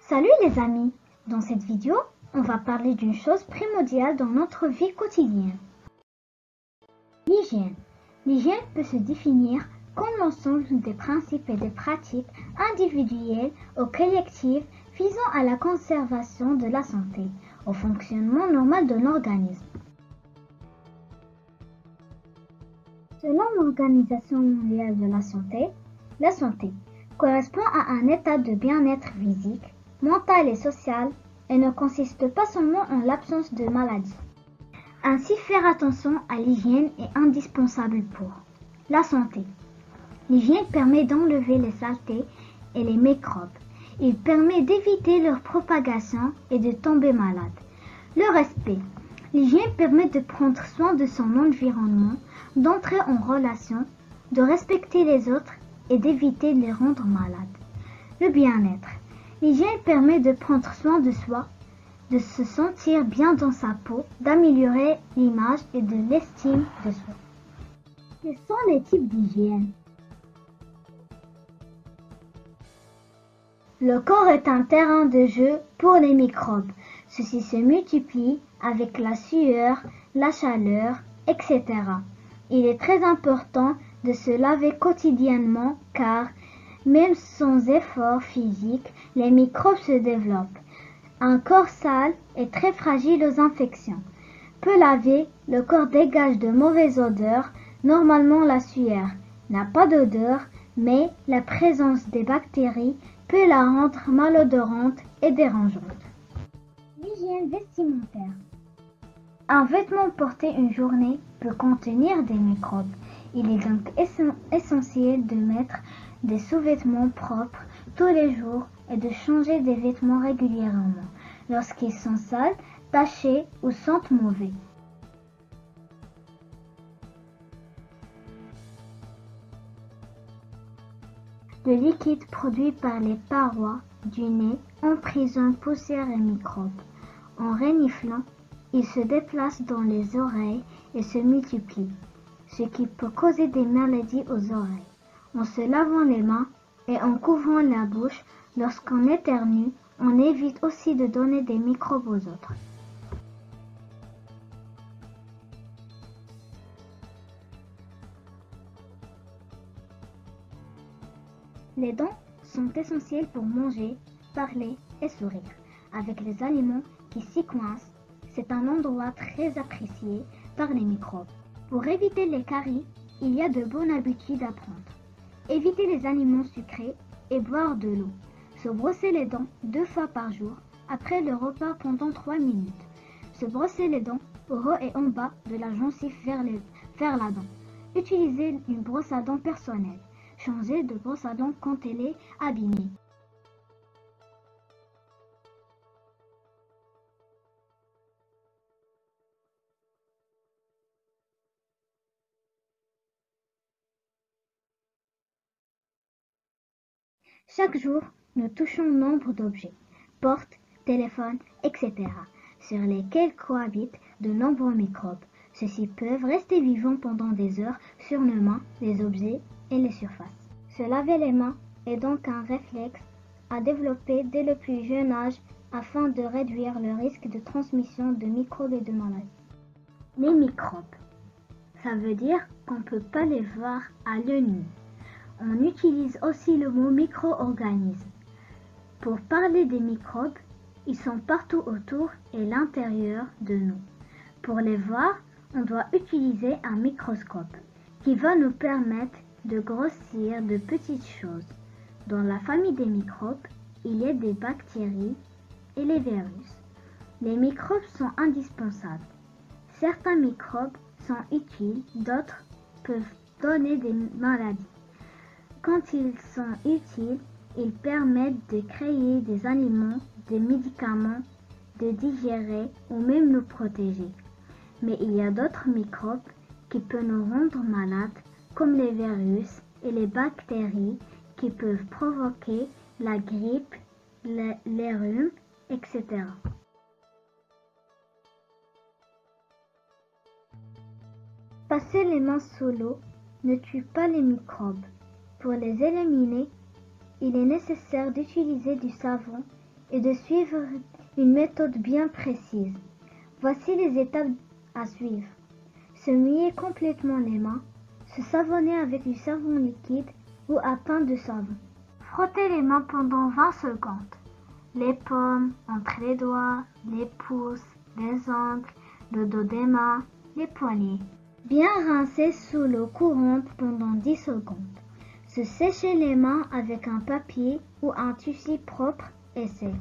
Salut les amis! Dans cette vidéo, on va parler d'une chose primordiale dans notre vie quotidienne. L'hygiène. L'hygiène peut se définir comme l'ensemble des principes et des pratiques individuelles ou collectives visant à la conservation de la santé, au fonctionnement normal de l'organisme. Selon l'Organisation mondiale de la santé correspond à un état de bien-être physique, mental et social et ne consiste pas seulement en l'absence de maladie. Ainsi, faire attention à l'hygiène est indispensable pour la santé. L'hygiène permet d'enlever les saletés et les microbes. Il permet d'éviter leur propagation et de tomber malade. Le respect. L'hygiène permet de prendre soin de son environnement, d'entrer en relation, de respecter les autres et d'éviter de les rendre malades. Le bien-être. L'hygiène permet de prendre soin de soi, de se sentir bien dans sa peau, d'améliorer l'image et de l'estime de soi. Quels sont les types d'hygiène? Le corps est un terrain de jeu pour les microbes. Ceux-ci se multiplient avec la sueur, la chaleur, etc. Il est très important de se laver quotidiennement car, même sans effort physique, les microbes se développent. Un corps sale est très fragile aux infections. Peu lavé, le corps dégage de mauvaises odeurs. Normalement, la sueur n'a pas d'odeur, mais la présence des bactéries peut la rendre malodorante et dérangeante. L'hygiène vestimentaire. Un vêtement porté une journée peut contenir des microbes. Il est donc essentiel de mettre des sous-vêtements propres tous les jours et de changer des vêtements régulièrement lorsqu'ils sont sales, tachés ou sentent mauvais. Le liquide produit par les parois du nez emprisonne poussière et microbes. En reniflant, il se déplace dans les oreilles et se multiplie, ce qui peut causer des maladies aux oreilles. En se lavant les mains et en couvrant la bouche lorsqu'on éternue, on évite aussi de donner des microbes aux autres. Les dents sont essentielles pour manger, parler et sourire. Avec les aliments qui s'y coincent, c'est un endroit très apprécié par les microbes. Pour éviter les caries, il y a de bonnes habitudes à prendre. Éviter les aliments sucrés et boire de l'eau. Se brosser les dents 2 fois par jour après le repas pendant 3 minutes. Se brosser les dents au haut et en bas de la gencive vers la dent. Utiliser une brosse à dents personnelle. Changer de brosse à dents quand elle est abîmée. Chaque jour, nous touchons nombre d'objets, portes, téléphones, etc., sur lesquels cohabitent de nombreux microbes. Ceux-ci peuvent rester vivants pendant des heures sur nos mains, les objets et les surfaces. Se laver les mains est donc un réflexe à développer dès le plus jeune âge afin de réduire le risque de transmission de microbes et de maladies. Les microbes, ça veut dire qu'on ne peut pas les voir à l'œil nu. On utilise aussi le mot micro-organisme. Pour parler des microbes, ils sont partout autour et à l'intérieur de nous. Pour les voir, on doit utiliser un microscope qui va nous permettre de grossir de petites choses. Dans la famille des microbes, il y a des bactéries et les virus. Les microbes sont indispensables. Certains microbes sont utiles, d'autres peuvent donner des maladies. Quand ils sont utiles, ils permettent de créer des aliments, des médicaments, de digérer ou même nous protéger. Mais il y a d'autres microbes qui peuvent nous rendre malades, comme les virus et les bactéries qui peuvent provoquer la grippe, les rhumes, etc. Passer les mains sous l'eau ne tue pas les microbes. Pour les éliminer, il est nécessaire d'utiliser du savon et de suivre une méthode bien précise. Voici les étapes à suivre. Se mouiller complètement les mains, se savonner avec du savon liquide ou à pain de savon. Frotter les mains pendant 20 secondes. Les paumes, entre les doigts, les pouces, les ongles, le dos des mains, les poignets. Bien rincer sous l'eau courante pendant 10 secondes. Se sécher les mains avec un papier ou un tissu propre et sec.